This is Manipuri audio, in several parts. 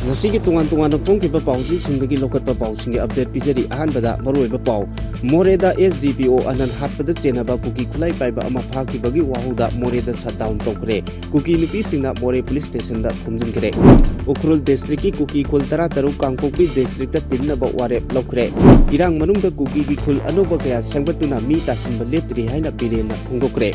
Ngasigi tungan-tungan pongkiba pausi sindagi lokat pausing update pijari ahanbada maruiba pau Moreda SDPO anan hatpada chenaba kuki khulai paiba ama phaki bagi wahuda Moreda shutdown tokre kuki nupi singna More police station da thomjin kre Ukhrul district ki kuki khul tara taru Kangpokpi district ta tinnaba warep lokre irang manungda kuki ki khul anoba kaya sangbatuna mi tasinba letri haina birena phongdokre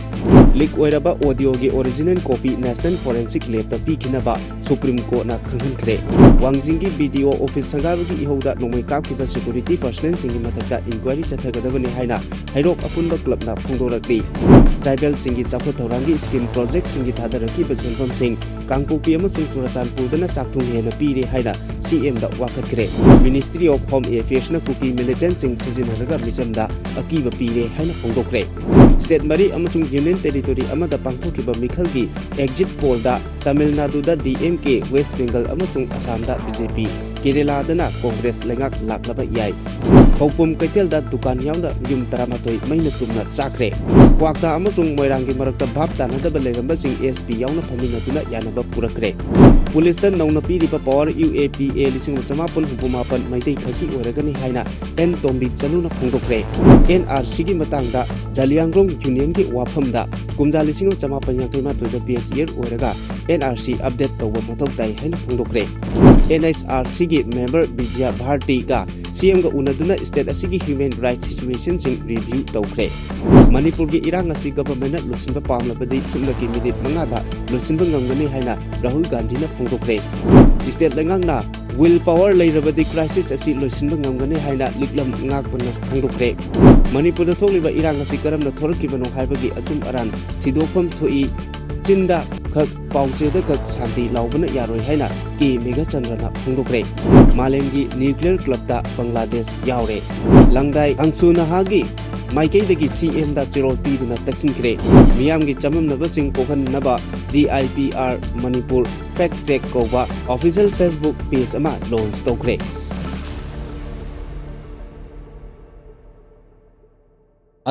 leak oiraba audio gi original copy National Forensic Lab ta pikhinaba Supreme Court na khanghankre Wangjingi video office sangabagi ihoda nomai kapkiba security personnel singi matakta inquiry chathagadabani haina hairok apunba club na phongdorakri tribal singi chapha thorangi scheme project singi thadaraki basenfam sing Kangpokpi amasung Churachandpur dana sakthung hena pire haina CM da wakatkre Ministry of Home Affairs na kuki militant sing sizinaraga mijamda akiba pire haina phongdokre State Mari amasung Union Territory amada pangthokiba mikhalgi exit poll da Tamil Nadu da DMK West Bengal amasung Assam da BJP Kerala dana Congress lengak laklaba yai Kaupum Kaitel da dukan yauna yum taramatoi maina tumna chakre Kwakta amasung Moirangi marakta bhab tanadaba leramba sing ASP yauna phamina tuna yanaba purakre Police da nauna piriba power UAPA lising chamapun hupumapan maitei khaki oiragani haina N Tombi chanuna phongdokre NRC gi matangda Jaliangrong Union gi wafamda kumja lising chamapan yankima toida PS year oiraga NRC update tawba mathau tai haina phongdokre NHRC gi member Vijaya Bharti ga CM ga unaduna state asigi human rights situation sing review tawkre Manipur gi irang asi government na lusinba pamlabadi sumna ki minute mangada lusinba ngamgani haina Rahul Gandhi na phongdokre state lengang na willpower lairabadi crisis asi lusinba ngamgani haina liklam ngakpana phongdokre Manipur da tholiba irang asi karamna thorakibano haibagi achum aran thidokpham thoi Chinda khak pauseda khak santi laubana yaroi haina ki Mega Chandrana phongdokre Malemgi nuclear club da Bangladesh yaure Langdai Angsuna hagi Maikei dagi CM da chirol piduna taksinkre miyamgi chamamnaba sing kokhanaba DIPR Manipur fact check koba official Facebook page ama launch tokre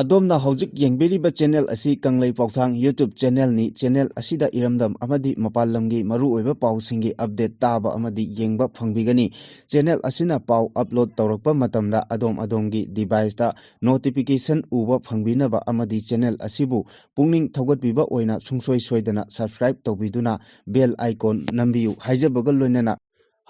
Adomna hojik yengberiba channel asi Kanglei Pauthang YouTube channel ni channel asida iramdam amadi mapallamgi maru oiba pausingi update taba amadi yengba phangbigani channel asina pau upload tawrakpa matamda adomgi device ta notification uba phangbinaba amadi channel asibu pungning thogatbiba oina sungsoi soidana subscribe tawbiduna bell icon nambiu haijabagal loinana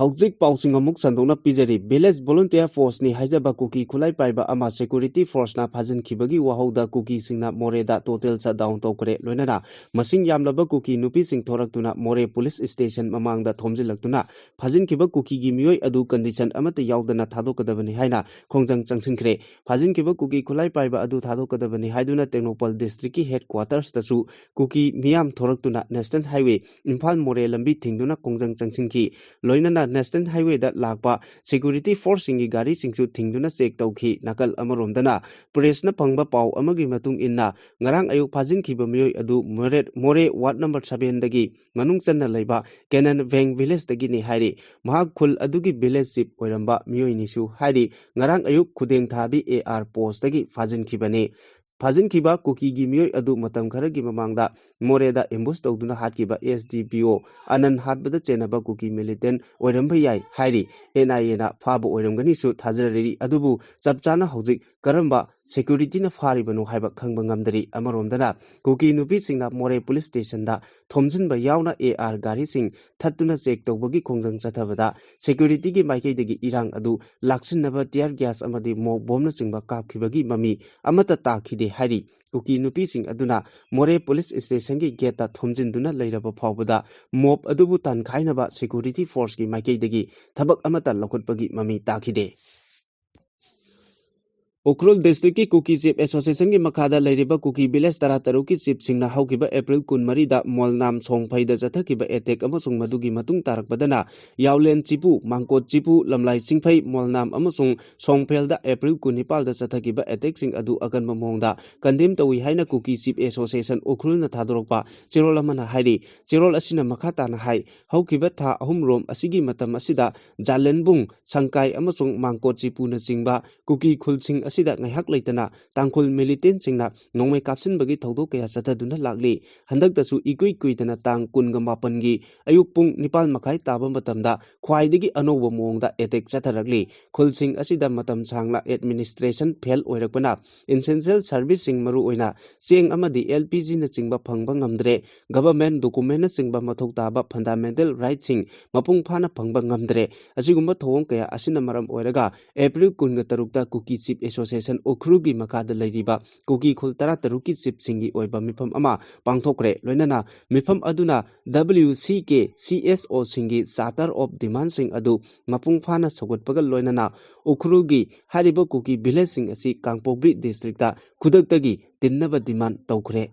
Hojik pausing amuk sandona pijari village volunteer force ni haijaba kuki khulai paiba ama security force na phajin khibagi wahauda kuki singna Moreda total shutdown tokre loinana masing yamlaba kuki nupi sing thoraktuna More police station mamangda thomjilaktuna phajin khiba kuki gi mioi adu condition amata yaudana thadokadabani haina khongjang changsinkhre phajin khiba kuki khulai paiba adu thadokadabani haiduna Technopal district ki headquarters tasu kuki miyam thoraktuna national highway Imphal More lambi thingduna khongjang changsinki loinana National Highway da lakpa security force singi gari singsu thingduna check tawkhi nakal amaromdana press na phangba pau amagi matung inna ngarang ayuk phajin khiba mioi adu More ward number 7 dagi manung channa leiba Kenan Veng village dagi ni hairi mahak khul adugi village chief oiramba mioi nisu hairi ngarang ayuk khudeng thabi AR post dagi phajin khibani Phajin khiba kuki gi mioi adu matam kharagi mamangda Moreda ambush tawduna hatkiba SDPO anan hatbada chenaba kuki militant oiramba yai hairi NIA na phaba oiramgani su thajarari adubu chapchana hojik karamba security na pharibano haiba khangba ngamdari amaromdana kuki nupi singna More police station da thomjinba yauna AR gari sing thattuna check tawbagi khongjang chathabada security gi maikei dagi irang adu laksinaba tear gas amadi mok bomna singba kapkhibagi mami amata takhide hairi kuki nupi sing aduna More police station gi gate ta thomjinduna leiraba phawbada mob adubu tan khainaba security force gi maikei dagi thabak amata lakhutpagi mami takhide Ukhrul district ki Kuki Chief Association ki makhada leiriba Kuki village tarataru ki chief singna haukiba April 13 da Molnam Songphai da jathakiba attack amasung madugi matung tarakbadana Yaulen Chipu Mangkot Chipu Lamlai Singphai Molnam amasung Songphel da April 19 da jathakiba attack sing adu aganba mongda condemn tawi haina Kuki Chief Association Ukhrul na thadorokpa chirol amana hairi chirol asina makhata na hai haukiba tha ahumrom asigi matam asida Jalenbung Sangkai amasung Mangkot Chipu na chingba Kuki khulsing asida ngaihak leitana tangkhul militant singna nongmai kapsin bagi thodok kaya chathaduna lakli handak tasu ikui kuitana tang kunga mapan gi ayuk pung nipal makai taba matamda khwaidagi anoba mongda attack chatharakli khulsing asida matam sangla administration fail oirakpana essential service sing maru oina cheng amadi LPG na chingba phangba ngamdre government document na chingba mathok taba fundamental rights sing mapung phana phangba ngamdre asigumba thong kaya asina maram oiraga April 13 Kuki Chief Association Okrugi makada leiriba Kuki khul 13 chief singi oiba mifam ama pangthokre loinana mifam aduna WCK CSO singi charter of demand sing adu mapung phana sogotpaga loinana Okrugi hariba Kuki village sing asi Kangpokbi district ta khudaktagi tinnaba demand tawkhre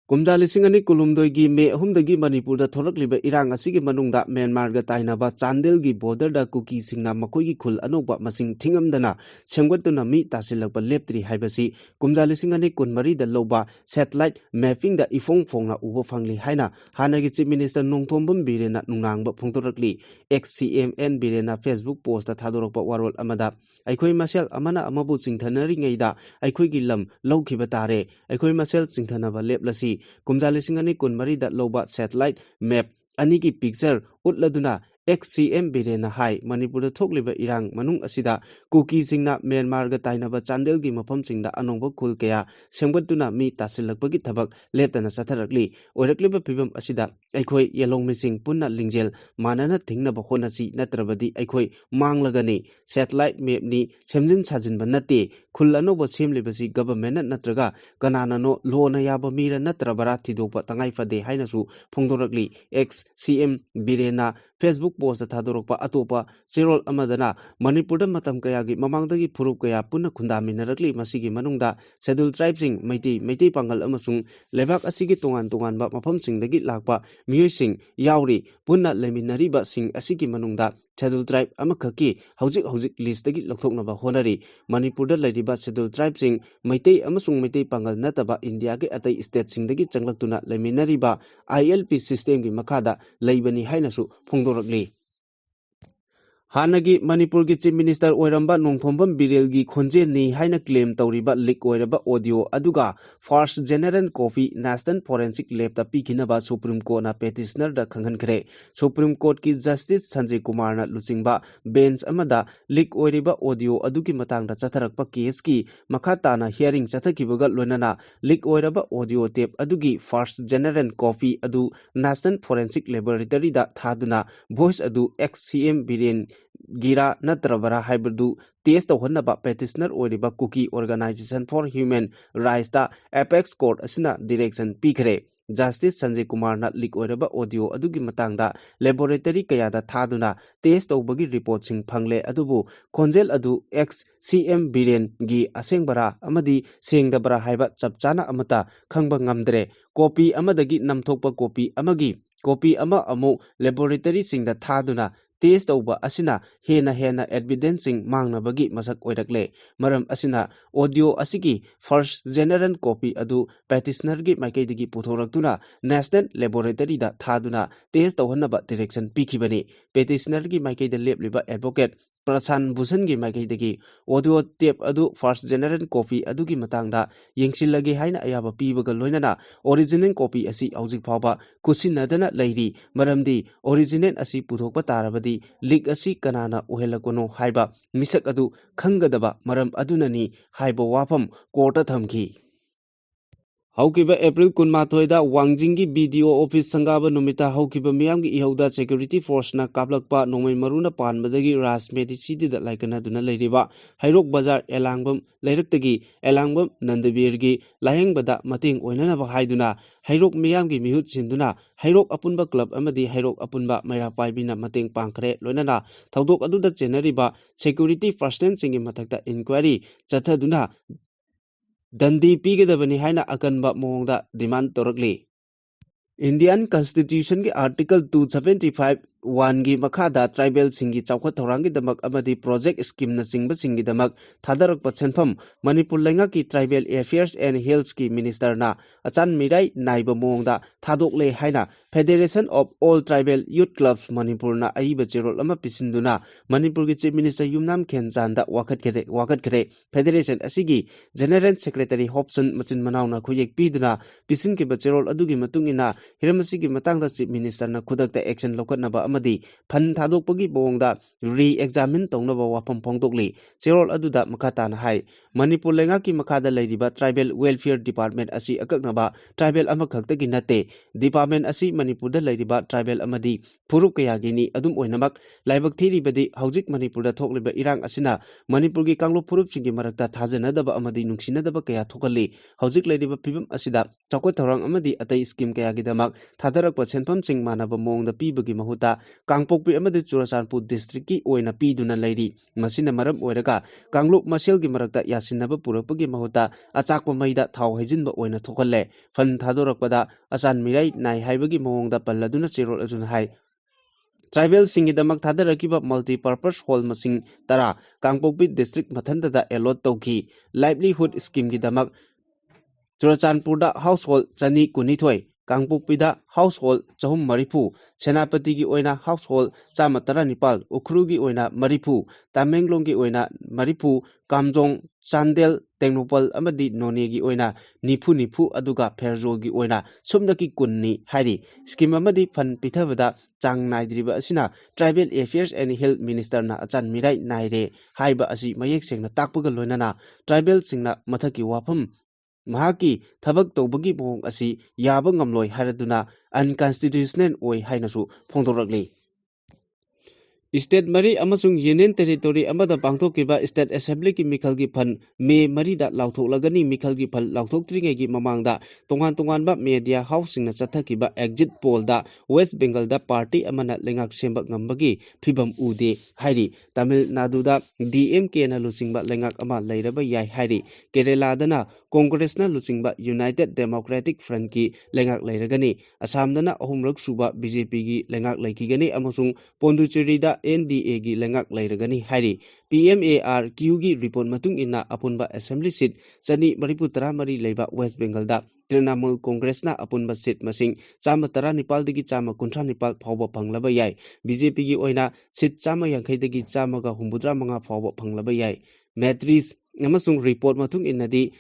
Kumda lisingani kulumdoi me ahumdagi Manipur da thorakliba irang asigi manungda Myanmar ga tainaba Chandel gi border da Kuki singna makoi gi khul anoba masing thingamdana semgwatuna mi tasilakba leptri haibasi kumda lisingani kunmari da loba satellite mapping da ifong phongna uba phangli haina hanagi chief minister Nongthombam Birena nungnangba phongtorakli XCMN Birena Facebook post da thadorakba warol amada aikhoi masel amana amabu chingthanari ngeida aikhoi gi lam lawkhiba tare aikhoi masel chingthanaba leplasi kumja lisingani kunmari da loba satellite map anigi picture utladuna XCM Birena hai Manipur da thokliba irang manung asida Kuki singna Myanmar ga tainaba Chandel gi mafam singda anongba khul kaya semgatuna mi tasilakpagi thabak leptana satharakli oirakliba phibam asida aikhoi yelong mising punna lingjel manana thingnaba honasi natrabadi aikhoi manglagani satellite map ni semjin sajinba natte khul anoba semlibasi government natraga kananano lona yaba mira natrabara thidokpa tangai fade hainasu phongdorakli XCM Birena Facebook post thadorokpa atopa serol amadana Manipur da matam kaya gi mamangdagi phurup kaya punna khundaminarakli masigi manungda scheduled tribes sing maitai pangal amasung lebak asigi tongan ba mafam singdagi lakpa miyoi sing yauri punna leminariba sing asigi manungda scheduled tribe amakaki hojik list dagi lokthoknaba honari Manipur da lairiba scheduled tribes sing maitai amasung maitai pangal nataba India ge atai state singdagi changlaktuna leminariba ILP system gi makada leibani hainasu phongdorakli Hanagi Manipur gi Chief Minister Oiramba Nongthombam Birel gi khonje ni haina claim tawriba leak oiraba audio aduga first general copy National Forensic Lab ta pikinaba Supreme Court na petitioner da khanghankhre Supreme Court ki Justice Sanjay Kumar na luchingba bench amada leak oiriba audio adugi matangda chatharakpa case ki makhata na hearing chathakibaga loinana leak oiraba audio tape adugi first general copy adu National Forensic Laboratory da thaduna voice adu XCM Biren gira natrabara haibadu test tawhanaba petitioner oiriba Kuki Organization for Human Rights ta Apex Court asina direction pikre Justice Sanjay Kumar na leak oiraba audio adugi matangda laboratory kaya da thaduna test tawbagi report sing phangle adubu khonjel adu XCM Biren gi asengbara amadi sengdabara haiba chapchana amata khangba ngamdre copy amadagi namthokpa copy amagi copy ama amu laboratory singda thaduna test tawba asina hena evidence sing mangnabagi masak oirakle maram asina audio asigi first general copy adu petitioner gi maikaidagi puthoraktuna national laboratory da thaduna test tawhanaba direction pikhibani petitioner gi maikaida lepliba advocate Prasan Bhushan gi maikaidagi audio tape adu first general copy adu gi matangda yengsilage haina ayaba pibaga loinana original copy asi hojik phawba kusinadana leiri maramdi original asi puthokpa tarabadi leak asi kanana ohelakono haiba misak adu khangadaba maram adunani haiba wafam court thamki Haukiba April 18 da Wangjingi BDO office sangaba numita haukiba miyamgi ihauda security force na kaplakpa nongmai maruna panbadagi Rajmeti city da laikana duna leiriba Hairok Bazar Elangbam leiraktagi Elangbam Nandabirgi lahengbada mating oinanaba haiduna Hairok miyamgi mihut sinduna Hairok apunba club amadi Hairok apunba Mairapaibina mating pangkhre loinana thaudok aduda chenariba security personnel singi mathakta inquiry chathaduna Dandi pigedabani haina akanba mongda demand torakli Indian Constitution के Article 275 1 Makada Tribal Singi Chawkhat Thorangi Damak Amadi Project Scheme na Singba Singi Damak Thadarak Patsenpham Manipur Lenga ki Tribal Affairs and Health ki Minister na Achan Mirai Naiba Mongda Thadok Le Haina Federation of All Tribal Youth Clubs Manipur na Aiba Chirol Ama Pisinduna Manipur ki Chief Minister Yumnam Khenchanda Wakat Kare Federation Asigi General Secretary Hobson Machin Manau na Khuyek Piduna Pisin ki Bachirol Adugi Matungina Hiramasigi Matangda Chief Minister na Khudakta action lokatnaba amadi phan thadokpagi bongda re-examine tongnaba wafam phongdokli cherol aduda makata na hai Manipur lenga ki makada leiriba Tribal Welfare Department asi akaknaba tribal amakhakta gi nate department asi Manipur da leiriba tribal amadi purup kayagi ni adum oinamak laibak thiri badi haujik Manipur da thokliba irang asina Manipur gi kanglo purup singi marakta thajanadaba amadi nungsinadaba kaya thokali haujik leiriba pibam asida chakot thorang amadi atai scheme kayagi damak thadarak senpham sing manaba mongda pibagi mahuta Kangpokpi amadi Churachandpur district ki oina piduna leiri masina maram oiraga Kangluk masel gi marakta yasinaba purakpagi mahuta achakpa maida thau hejinba oina thokalle fan thadorakpada Achan Mirai nai haibagi mongda palladuna cherol ajun hai Tribal singi damak thadarakiba multi-purpose hall masing tara Kangpokpi district mathanda da allot tauki livelihood scheme gi damak Churachandpur da household chani kunithoi Kangpokpida household chahum maripu Senapati gi oina household chama tara nipal Ukhru gi oina maripu Tamenglong gi oina maripu Kamjong Chandel Tengnopal amadi None gi oina nipu aduga Pherjol gi oina sumdaki kunni hari scheme amadi fan pithabada chang naidriba asina Tribal Affairs and Health Minister na Achan Mirai naire haiba asi mayek sengna takpaga loinana tribal singna mathaki wafam Mahaki thabak tawbagi bong asi yaba ngamloi haraduna unconstitutional oi hainasu phongdorakli State Mari amasung Union Territory amada pangthokiba State Assembly ki mikhal gi phan me mari da lauthoklagani mikhal gi phal lauthoktrige gi mamangda tongan ba media housing na chathakiba exit poll da West Bengal da party amana lengak semba ngambagi phibam ude hairi Tamil Nadu da DMK na lusingba lengak ama leiraba yai hairi Kerala dana Congress na lusingba United Democratic Front ki lengak leiragani Assam dana ahumrak suba BJP gi lengak leikigani amasung Pondicherry da NDA gi lengak leiragani hairi PMARQ gi report matung inna apunba assembly seat chani mariputara mari leiba West Bengal da Trinamool Congress na apunba seat masing chama tara nipal digi chama kuntra nipal phawba phanglaba yai BJP gi oina seat chama yankhai digi chama ga humbudra manga phawba phanglaba yai matrix amasung report matung innadi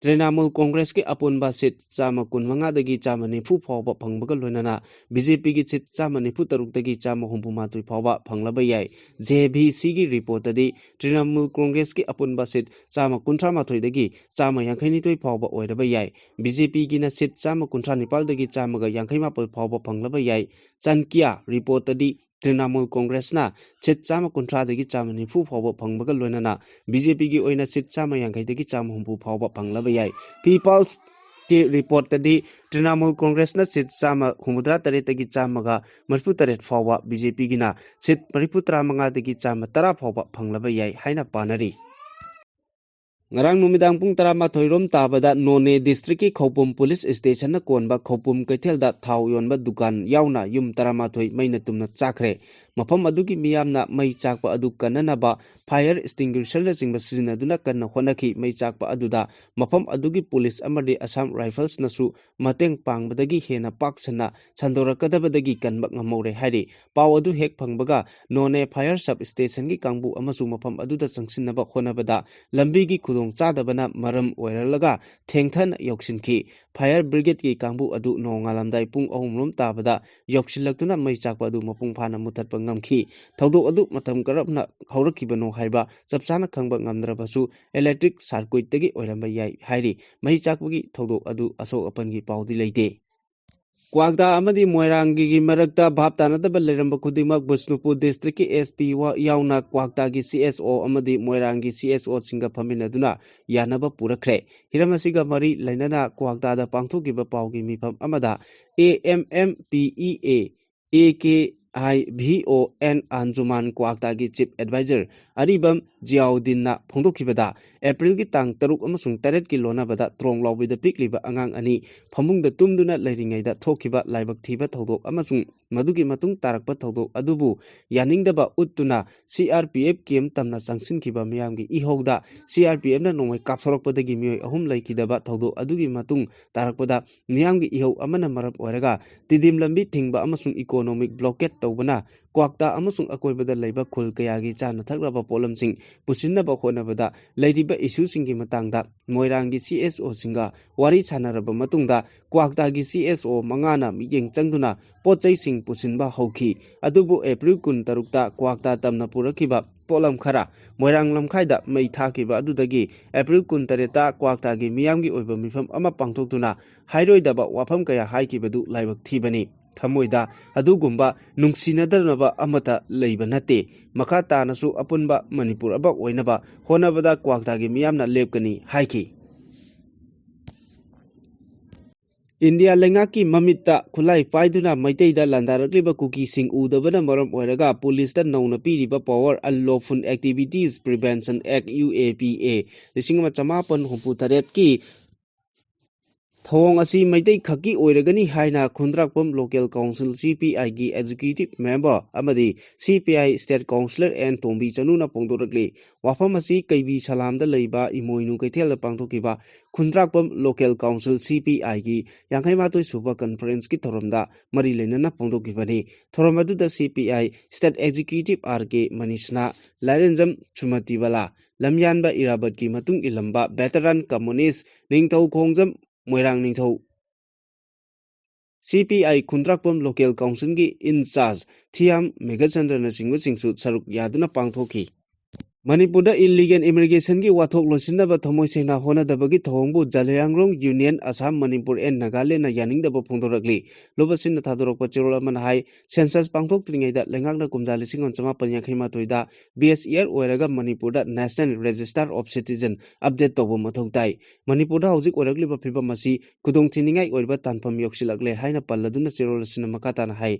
Trinamool Congress ki apunba seat chama kunmanga dagi chama nifu phawba phangbaga loinana BJP gi seat chama nifu taruk dagi chama humpumatui phawba phanglaba yai JVC gi report adi Trinamool Congress ki apunba seat chama kuntra mathoi dagi chama yankhai nitoi phawba oiraba yai BJP gi na seat chama kuntra nipal dagi chama ga yankhai mapal phawba phanglaba yai Chankia report adi Trinamool Congress na seat chama kuntra dagi chama nifu phawba phangbaga loinana BJP gi oina seat chama yankhai dagi chama humpu phawba phanglaba yai People's ki report tadi Trinamool Congress na seat chama humudra tare tagi chama ga marfu taret phawba BJP gi na seat mariputra manga dagi chama tara phawba phanglaba yai haina panari Ngarang numidang pung 12 rom tabada None district ki Khopum police station na konba Khopum Kaithel da thau yonba dukan yauna yum 13 maina tumna chakre mafam adugi miyamna mai chakpa adu kananaba fire extinguisher na jingba sizinaduna kanna honaki mai chakpa aduda mafam adugi police amadi Assam Rifles nasu mateng pangbadagi hena paksana sandorakadabadagi kanba ngamore hari paw adu hek phangbaga None fire sub station ki kangbu amasu mafam aduda sangsinaba honabada lambi gi khudong chadabana maram oiralaga thengthan yoksinki fire brigade ki kangbu adu nongalamdai pung 3 rom tabada yoksilaktuna mai chakpa adu mapung phana mutatpa ngamki thodok adu matam karapna haurakibano haiba chapchana khangba ngamdrabasu electric circuit tagi oiramba yai hairi mai chakpagi thodok adu asok apangi paudi leite Kwagda amadi Moirangi gi marakta bhaptana da baleramba khudimak Bishnupur district ki SP wa yauna Kwagda gi CSO amadi Moirangi CSO singa phaminaduna yanaba purakre hiramasiga mari lainana Kwagda da pangthokiba pawgi mifam amada AMMPEA AK IVON Anjuman Kwakta gi Chief Advisor Aribam Jiaudinna Phongdokhibada April gi tang 3 amasung 8 ki lonabada trong lawbida pikliba angang ani phamungda tumduna leiringaida thokhiba laibak thiba thodok amasung madugi matung tarakpa thodok adubu yaningdaba uttuna CRPF kem tamna sangsinkhiba miyamgi ihogda CRPF na nongmai kapsorokpadagi miyoi ahum laikidaba thodok adugi matung tarakpada miyamgi ihog amana maram oiraga tidim lambi thingba amasung economic blockade tawbana Kwakta amasung akoibada leiba khul kayagi chana thakraba polamsing pusinnaba khonabada leiriba issue singi matangda Moirangi CSO singa wari chanaraba matungda Kwakta gi CSO mangana miyeng changduna pochai sing pusinba hauki adubu April 13 ta Kwakta tamna purakiba polam khara Moirang lamkhaida mei thakiba adudagi April 13 ta Kwakta gi miyamgi oiba mifam ama pangthoktuna hairoidaba wafam kaya haikibadu laibak thibani Thamoida adugumba nungsinadranaba amata leiba nate makha tanasu apunba Manipur aba oinaba honabada Kwakta gi miyamna lepkani haiki India lengaki mamita khulai paiduna maiteida landarakliba kuki sing udabana maram oiraga police da nauna piriba power unlawful activities prevention act UAPA 1958 ki Thong asi maitai khaki oiragani haina khundrakpam local council CPI gi executive member amadi CPI state councillor and Tombi Chanuna pongdorakli wafam asi kaibi salamda leiba imoinu kaithel pangthokiba khundrakpam local council CPI gi yangkhaimatoi suba conference ki thoramda mari lenana pongdokibani thoramadu CPI state executive RK Manishna Larenjam Chumatibala lamyanba irabat ki matung ilamba veteran communist ningthau khongjam Moirang Ningthau CPI Khundrakpam Local Council gi in charge Thiam Megachandra Singhu Singsu Saruk Yaduna Pangthoki Manipurda illegal immigration gi wathok losinaba thomoi sena honadabagi thongbu Jalerangrong Union Assam Manipur and Nagaland na yaningdaba phongdorakli lobasin thadorokpa chirol man hai census pangthok tringaida lengakna kumja lising on chama panya khaima toida BSER oiraga Manipurda National Register of Citizen update tobo mathok tai Manipurda hojik oirakli ba phiba masi kudong thiningai oirba tanpam yoksilakle haina palladuna chirol sina makata na hai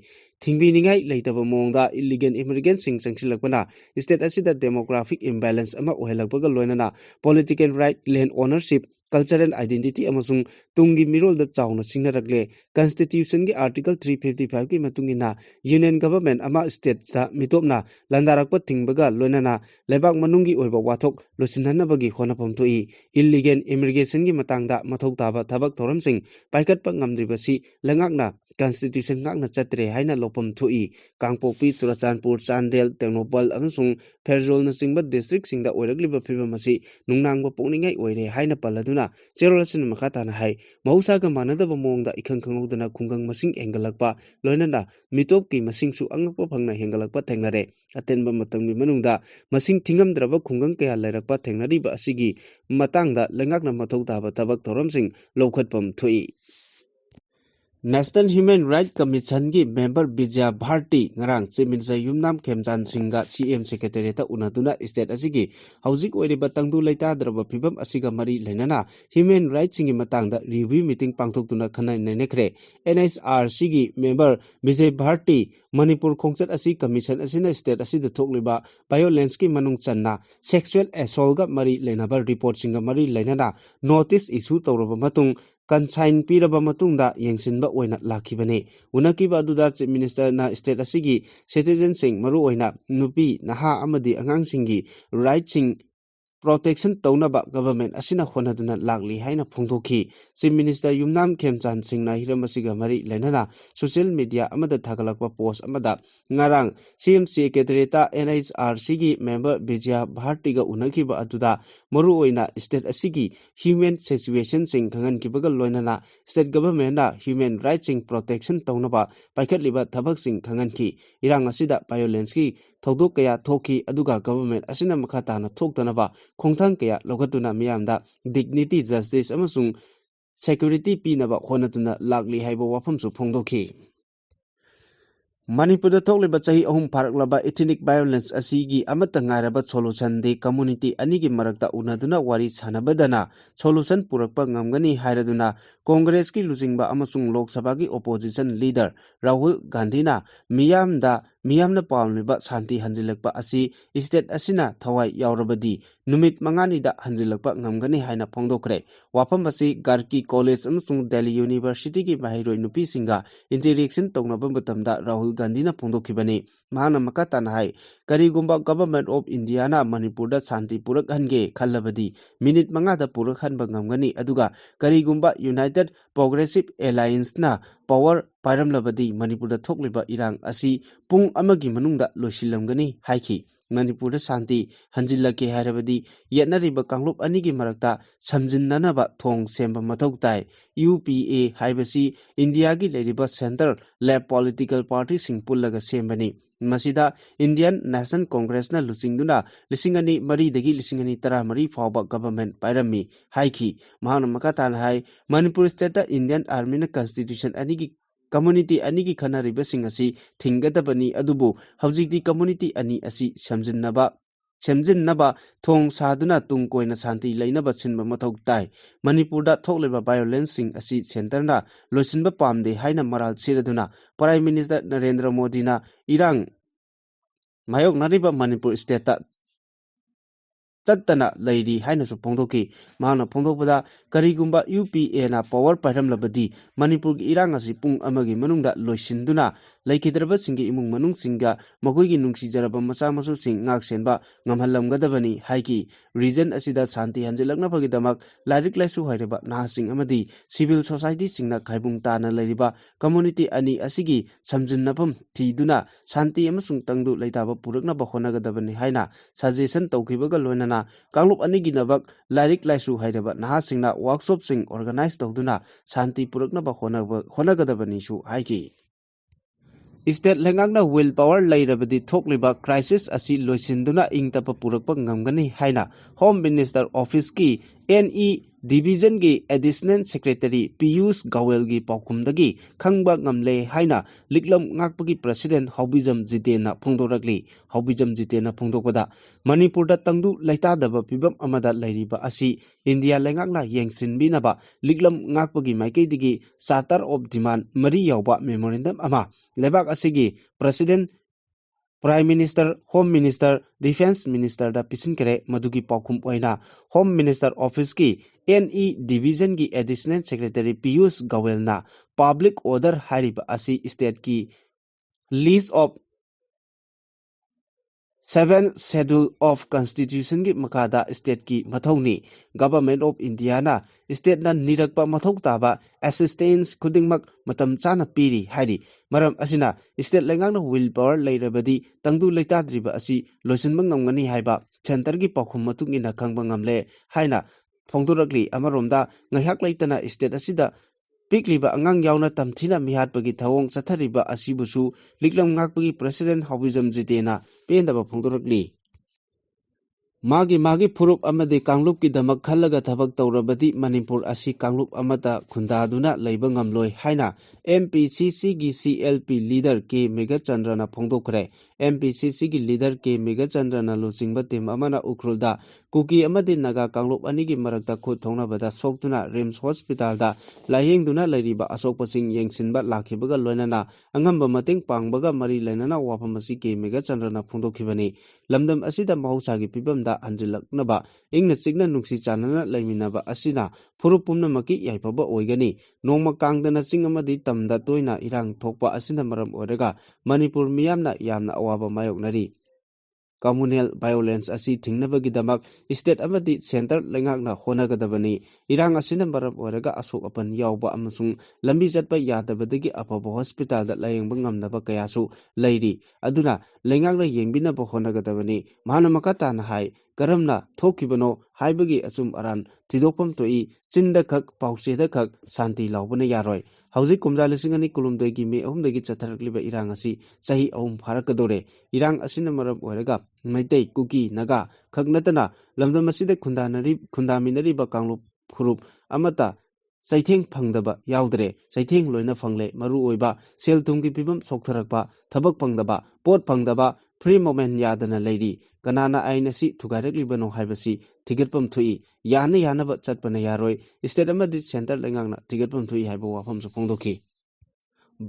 thingbi ningai leitaba mongda illegal immigrant sing sangsilakpana state asida demographic imbalance ama ohelakpaga loinana political right land ownership cultural identity amasung tungi mirol da chauna singnarakle constitution gi article 355 ki matungina union government ama state da mitopna landarakpa thingbaga loinana lebak manungi oiba wathok losinhanabagi honapam toi illegal immigration gi matangda mathok taba thabak thoramsing paikatpa ngamdribasi lengakna Constitution ngakna chatre haina lopam thui Kangpokpi Churachandpur Chandel Ternopal amasung Ferjol na singba district singda oiragliba phiba masi nungnangba pokningai oire haina paladuna cherolasin makata na hai mausa ga manadaba mongda ikhangkhanglodana khungang masing engalakpa loinana mitopki masingsu angakpa phangna hengalakpa thengnare atenba matamni manungda masing thingamdraba khungang kaya lairakpa thengnariba asigi matangda lengakna mathok taba tabak thoramsing lokhatpam thui National Human Rights Commission gi member Vijaya Bharti ngarang Chief Minister Yumnam Khemchan Singha CM Secretariat unaduna state asigi hauzik oiriba tangdu leita draba phibam asiga mari lenana human rights singi matangda review meeting pangthoktuna khanai nenekre NHRC gi member Vijay Bharti Manipur khongchat asi commission asina state asida thokliba violence ki manung channa sexual assault ga mari lenaba report singa mari lenana notice issue tawraba matung Consign piraba matungda yengsinba oina lakhibane unakiba aduda chief minister na state asigi citizen sing maru oina nupi naha amadi angang singi right sing protection taunaba government asina honaduna lakli haina phongdokhi chief minister Yumnam Khemchan Singh na hiramasiga mari lenana social media amada thagalakpa post amada ngarang CM Secretariat NHRC gi member Vijaya Bharti ga unakiba aduda maru oina state asigi human situation sing khangan kibaga loinana state government na human rights sing protection taunaba paikhatliba thabak sing khangan ki irang asida violence ki thodok kaya thoki aduga government asina makata na thoktanaba khongthang kaya logatuna miyamda dignity justice amasung security pinaba khonatuna lakli haiba wafamsu phongdokhi Manipur Toliba Chahi Ahum Paraklaba ethnic violence asigi amata ngairaba solution de community anigi marakta unaduna wari sanabadana solution purakpa ngamgani hairaduna Congress ki lujingba amasung Lok Sabha ki opposition leader Rahul Gandhi na miyamna pawniba santi hanjilakpa asi state asina thawai yaurabadi numit mangani da hanjilakpa ngamgani haina phongdokre wafam asi Garki College amasung Delhi University ki mahiroi nupi singa interaction tongnaba matamda Rahul Gandhi na phongdokibani mahana makata na hai karigumba government of India na Manipur da santi purak hange khallabadi minute manga da purak hanba ngamgani aduga karigumba United Progressive Alliance na power pairamlabadi Manipur da thokliba irang asi pung amagi manungda loisillamgani haiki Manipur da santi hanjillake hairabadi yetnariba kanglup anigi marakta samjinnanaba thong semba mathau tai UPA haibasi India gi leriba center lab political party sing pullaga sembani masida Indian National Congress na lusingduna lisingani mari dagi lisingani tara mari fawba government pairami haiki mahana makatan hai Manipur state Indian Army na constitution anigi community anigi khanariba singasi thingadabani adubu hawjikti community ani asi semjinnaba thong saduna tungkoina santi lainaba sinba mathau tai Manipur da thokleba violence sing asi center na loisinba pamde haina maral siraduna Prime Minister Narendra Modi na irang mayok nariba Manipur state Chattana Lady Hainasu Pongdoki, Mana Pongdopada, Karigumba UPA na power pairamlabadi, Manipur Irangasi Pung Amagi Manungda Loisinduna, Laikidraba Singi Imung Manung Singa, Maguigi Nungsi Jaraba Masamasu Sing Ngak Senba, Ngamhalam Gadabani, Haiki, Region Asida Santi Hanjelakna Pagidamak, Larik Laisu Hairaba, Nahasing Amadi, Civil Society Singna Kaibung Tana Lariba, Community Ani Asigi, Samjinnapam, Tiduna, Santi Amasung Tangdu Laitaba Purakna Bahona Gadabani Haina, Suggestion Taukibaga Loinana. Kanglup anigi nabak Larik Laisu hairaba nahasingna workshop sing organize tawduna santi puraknaba honagadabani su haiki State lengakna willpower lairabadi thokliba crisis asi loisinduna ingtapa purakpa ngamgani haina Home Minister Office ki NE Division ki Additional Secretary Piyush Goyal ki paukumdagi khangba ngamle haina liklam ngakpagi President Haubijam Jitena phongdorakli Haubijam Jitena phongdokpada Manipur da tangdu laitadaba pibam amada lairiba asi India lengakna yengsinbinaba liklam ngakpagi maikaidigi Charter of Demand mari yawba memorandum ama lebak asigi President Prime Minister, Home Minister, Defense Minister da pisinkere madugi paukum oina Home Minister Office ki NE Division ki Additional Secretary Piyush Goyal na Public Order hariba asi state ki list of 7 Schedule of Constitution ki makada state ki mathawni Government of India na state na nirakpa mathaw taba assistance khudingmak matam chana piri hairi maram asina state lengakna willpower lairabadi tangdu leitadriba asi loisinba ngamgani haiba center ki pakhum matungina khangba ngamle haina phongdorakli amaromda ngaihak leitana state asida Pikliba angang yauna tamthina mihatpagi thawong chathariba asibusu liklam ngakpagi President Haubijam Jitena pendaba phongdorakli Magi Phurup amade Kanglup ki damak khallaga thabak tawrabadi Manipur asi Kanglup amata khundaduna leiba ngamloi haina MPCC gi CLP leader K Megachandrana phongdokre MPCC gi leader K Megachandrana lucingba team amana ukrulda Kuki amade Naga Kanglup ani gi marakta khut thongnabada soktuna Rims Hospital da layengduna lairiba asokpasing yengsinba lakhibaga loinana angamba mateng pangbaga mari lainana wafamasi K Megachandrana phongdokhibani lamdam asida mahosagi pibamda Anjilaknaba ingna chigna nungsi chanana laiminaba asina phurupumna maki yaipaba oigani nongma kangdana chingamadi tamda toina irang thokpa asina maram oiraga Manipur miyamna yamna awaba mayoknari communal violence asi thingnabagi damak state amadi center lengakna honagadabani irang asina maram oiraga asok apan yawba amasung lambi chatpa yadabadagi apaba hospital da layengba ngamnaba kayasu lairi aduna lengakna yengbinaba honagadabani mahana makatana hai Karamna thokibano haibagi asum aran tidokpam toi chinda khak paucheda khak santi laubana yaroi hauji kumja lisingani kulumdegi me ahumdegi chatharakliba irang asi sahi ahum pharakadore irang asina maram oiraga maitei kuki naga khak natana lamdam asida khundaminari ba Kanglup Phurup amata Saitheng phangdaba yaudre saitheng loina phangle maru oiba sel thumgi pibam soktharakpa thabak phangdaba pot phangdaba free moment yadana leiri kanana aina si thugairaklibano haibasi thigetpam thui yana yanaba chatpana yaroi state amadi center lengangna thigetpam thui haiba wafam su phongdoki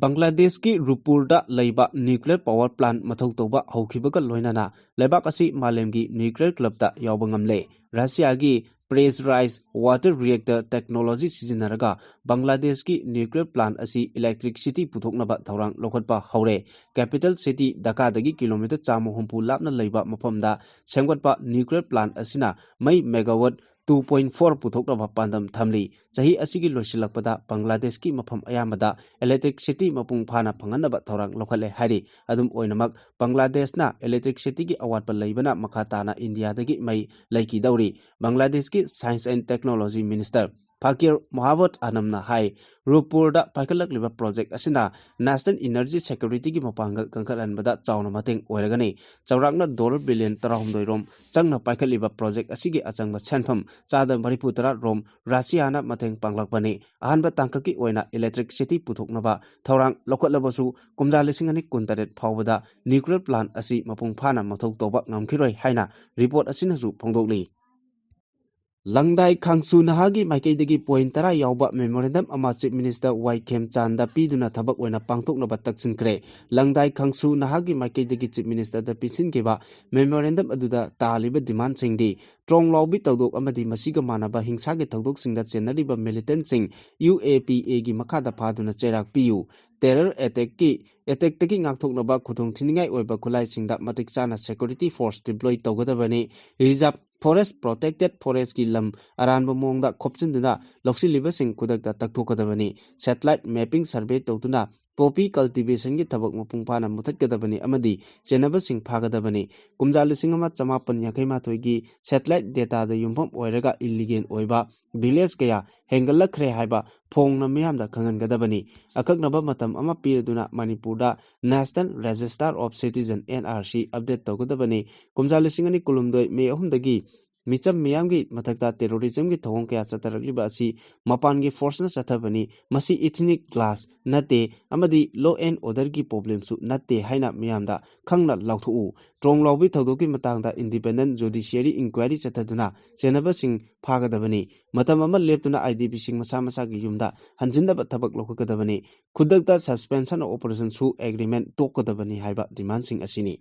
Bangladesh ki Rupurda leiba nuclear power plant mathau toba haukibaga loinana lebak asi malemgi nuclear club ta yawba ngamle Russia gi pressurized water reactor technology sizinaraga Bangladesh ki nuclear plant asi electricity puthoknaba thorang lokhatpa haure capital city Dhaka dagi kilometer chamo humpu lapna leiba maphamda semgatpa nuclear plant asina mai megawatt 2.4 puthoknaba pandam thamli chahi asigi loisilakpada Bangladesh ki mafam ayamada electricity mapung phana phanganaba thorang lokhale hari adum oinamak Bangladesh na electricity ki awatpa leibana makhatana India dagi mai laiki dauri Bangladesh ki Science and Technology Minister Fakir Mohammed Anamna hai Rupurda paikalakliba project asina National Energy Security ki mapanga kangkalanbada chawna mateng oiragani chawrakna $1 billion rom changna paikaliba project asigi achangba senpham chada mariputara rom Russia na mateng panglakpani ahanba tangkaki oina electricity puthoknaba thorang lokotlabasu kumja lisingani kuntaret phawbada nuclear plant asi mapung phana mathau toba ngamkhiroi haina report asina su phongdokli Langdai Khangsu Nahagi Maikaidagi point tara yawba memorandum ama Chief Minister Y Khemchanda piduna thabak oina pangthoknaba takchinkre Langdai Khangsu Nahagi Maikaidagi Chief Minister da pisinkiba memorandum aduda taliba demand singdi trong lawbi tawdok amadi masiga manaba hingsagi tawdok singda chenariba militant sing UAPA gi makhada phaduna cherak piu terror attack tagi ngakthoknaba khudong thiningai oiba khulai singda matik chana security force deploy tawgadabani reserve Forest Protected Forest ki lam aranba mongda khopchinduna loksiliba sing kudakta takthokadabani satellite mapping survey tawtuna poppy cultivation ki thabak mapung phana muthatkadabani amadi chenaba sing phagadabani kumjal singama chamapan yakhema thoigi satellite data da yumpham oiraga illegal oiba village kaya hengalakre haiba phongna miyamda khangangadabani akaknaba matam ama piraduna Manipurda National Register of Citizen NRC update tawgadabani kumjal singani kulumdoi me ahumdagi Micham Miyamgi Matakta terrorism ki thong kaya chatarakliba asi mapan gi force na chathabani masi ethnic class nate amadi law and order ki problem su nate haina miyamda khangna lauthu trong lawbi thawdoki matangda independent judiciary inquiry chathaduna chenaba sing phagadabani matam ama leptuna IDP sing masa masa gi yumda hanjindaba thabak lokakadabani khudakta suspension operation su agreement tokadabani haiba demand sing asini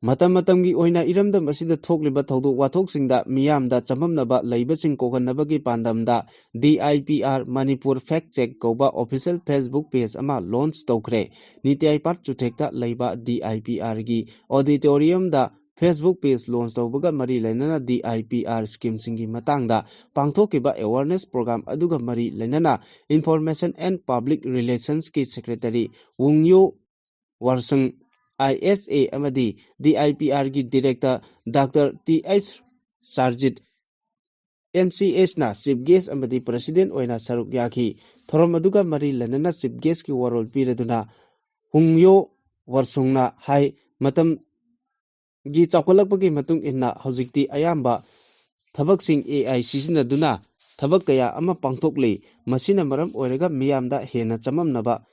Matam-matamgi oina iramdam asida thokliba thodok wathoksingda miyamda chamamnaba leibasing kokannabagi pandamda DIPR Manipur Fact Check koba official Facebook page ama launch tawkhre Niti Aiyapad chuthekta leiba DIPR gi auditorium da Facebook page launch tawbaga mari lainana DIPR scheme singi matangda pangthokiba awareness program aduga mari lainana Information and Public Relations ki secretary Wungyo Warsung ISA amadi DIPR gi director Dr. TH Sarjit MCS na chief guest amadi president oina saruk yaki thorom aduga mari lanana chief guest ki warol piraduna Hungyo Warsungna hai matam gi chakolakpagi matung inna hojikti ayamba thabaksing AI sisinaduna thabak kaya ama pangthokli masina maram oiraga miyamda hena chamamnaba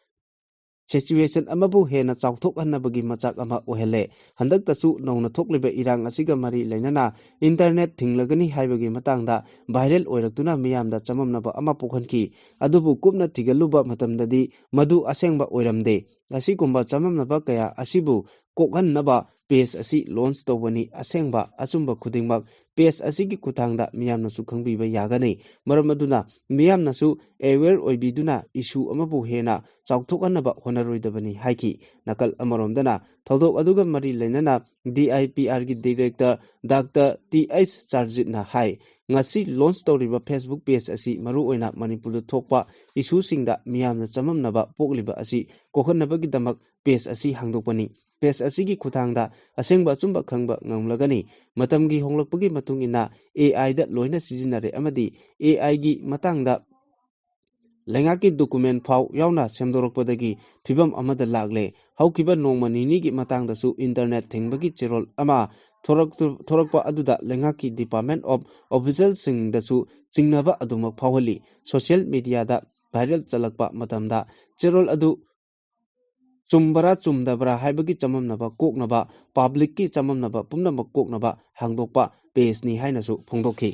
situation amabu hena chawthok hanabagi machak ama ohele handak tasu nongna thokliba irang asiga mari lainana internet thinglagani haibagi matangda viral oiraktuna miyamda chamamnaba ama pokhanki adubu kupna tigaluba matamdadi madu asengba oiramde asigumba chamamnaba kaya asibu kokhannaba page asi launch tawbani asengba achumba khudingmak page asigi kuthangda miyamna su khangbiba yagani maramaduna miyamna su aware oibiduna issue amabu hena chawthokannaba honaroidabani haiki nakal amaromdana thodok aduga mari lainana DIPR gi director Dr. TH Charjit na hai ngasi launch tawriba Facebook page asi maru oina Manipur thokpa issue singda miyamna chamamnaba pokliba asi kokhannabagi damak page asi hangdokpani page asigi kuthangda asengba chumba khangba ngamlagani matamgi honglakpagi matungina AI da loina sijinare amadi AI gi matangda Lengaki document phau yauna semdorokpadagi phibam amada lagle haukiba nongma nini gi matangda su internet thingbagi cherol ama ꯊꯣꯔꯛꯄ ꯑꯗꯨꯗ ꯂꯩꯉꯥꯛꯀꯤ ꯗꯤꯄꯥꯔꯠꯃꯦꯟꯠ ꯑꯣꯐ ꯑꯣꯐꯤꯁꯤꯌꯦꯜꯁꯤꯡꯗꯁꯨ ꯆꯤꯡꯅꯕ ꯑꯗꯨꯃꯛ ꯐꯥꯎꯍꯜꯂꯤ꯫ ꯁꯣꯁꯤꯌꯦꯜ ꯃꯤꯗꯤꯌꯥꯗ ꯚꯥꯏꯔꯦꯜ ꯆꯠꯂꯛꯄ ꯃꯇꯝꯗ ꯆꯦꯔꯣꯜ ꯑꯗꯨ ꯆꯨꯝꯕꯔꯥ ꯆꯨꯝꯗꯕꯔꯥ ꯍꯥꯏꯕꯒꯤ ꯆꯃꯝꯅꯕ ꯀꯣꯛꯅꯕ ꯄꯕ꯭ꯂꯤꯛꯀꯤ ꯆꯃꯝꯅꯕ ꯄꯨꯝꯅꯃꯛ ꯀꯣꯛꯅꯕ ꯍꯥꯡꯗꯣꯛꯄ ꯄꯦꯖꯅꯤ ꯍꯥꯏꯅꯁꯨ ꯐꯣꯡꯗꯣꯛꯈꯤ꯫